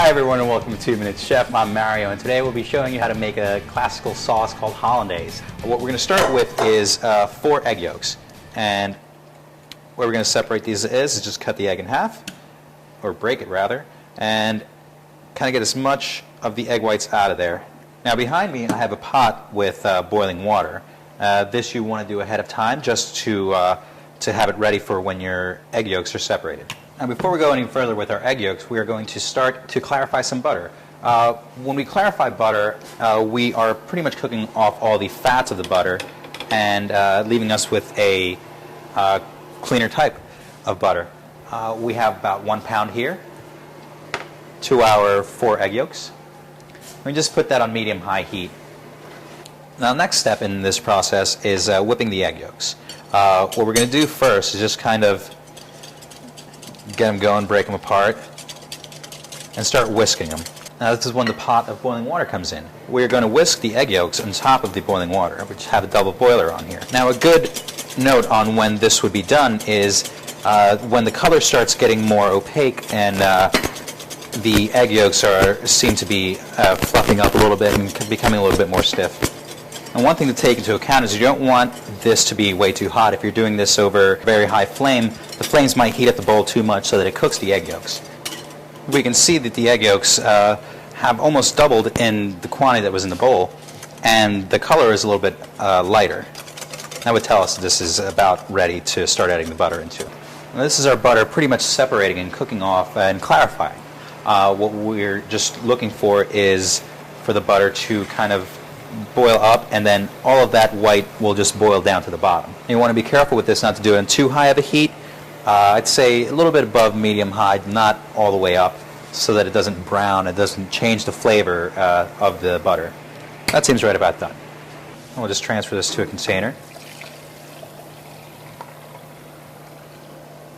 Hi everyone and welcome to 2 Minutes Chef. I'm Mario and today we'll be showing you how to make a classical sauce called hollandaise. What we're going to start with is 4 egg yolks, and where we're going to separate these is just cut the egg in half, or break it rather, and kind of get as much of the egg whites out of there. Now behind me I have a pot with boiling water. This you want to do ahead of time just to have it ready for when your egg yolks are separated. Now before we go any further with our egg yolks, we are going to start to clarify some butter. When we clarify butter, we are pretty much cooking off all the fats of the butter and leaving us with a cleaner type of butter. We have about 1 pound here to our 4 egg yolks. We just put that on medium-high heat. Now the next step in this process is whipping the egg yolks. What we're going to do first is just kind of get them going, break them apart, and start whisking them. Now this is when the pot of boiling water comes in. We're going to whisk the egg yolks on top of the boiling water, which have a double boiler on here. Now a good note on when this would be done is when the color starts getting more opaque and the egg yolks seem to be fluffing up a little bit and becoming a little bit more stiff. And one thing to take into account is you don't want this to be way too hot. If you're doing this over a very high flame, the flames might heat up the bowl too much so that it cooks the egg yolks. We can see that the egg yolks have almost doubled in the quantity that was in the bowl, and the color is a little bit lighter. That would tell us that this is about ready to start adding the butter into. Now, this is our butter pretty much separating and cooking off and clarifying. What we're just looking for is for the butter to kind of boil up, and then all of that white will just boil down to the bottom. You want to be careful with this not to do it in too high of a heat. I'd say a little bit above medium-high, not all the way up, so that it doesn't brown, it doesn't change the flavor of the butter. That seems right about done. And we'll just transfer this to a container.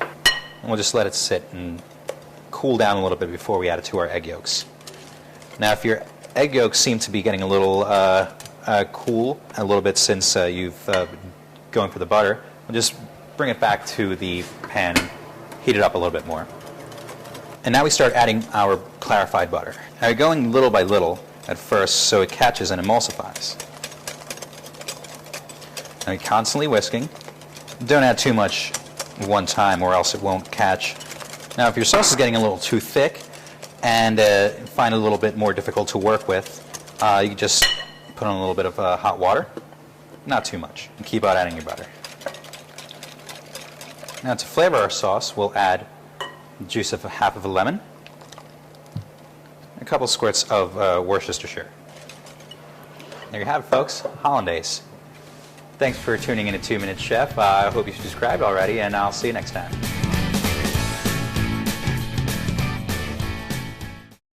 And we'll just let it sit and cool down a little bit before we add it to our egg yolks. Now if your egg yolks seem to be getting a little cool a little bit since you've been going for the butter, we'll just bring it back to the pan and heat it up a little bit more. And now we start adding our clarified butter. Now you're going little by little at first so it catches and emulsifies. Now you're constantly whisking. Don't add too much one time or else it won't catch. Now if your sauce is getting a little too thick and find it a little bit more difficult to work with, you can just put on a little bit of hot water, not too much, and keep on adding your butter. Now to flavor our sauce, we'll add the juice of half of a lemon, a couple squirts of Worcestershire. There you have it, folks, hollandaise. Thanks for tuning in to 2 Minutes Chef. I hope you subscribed already, and I'll see you next time.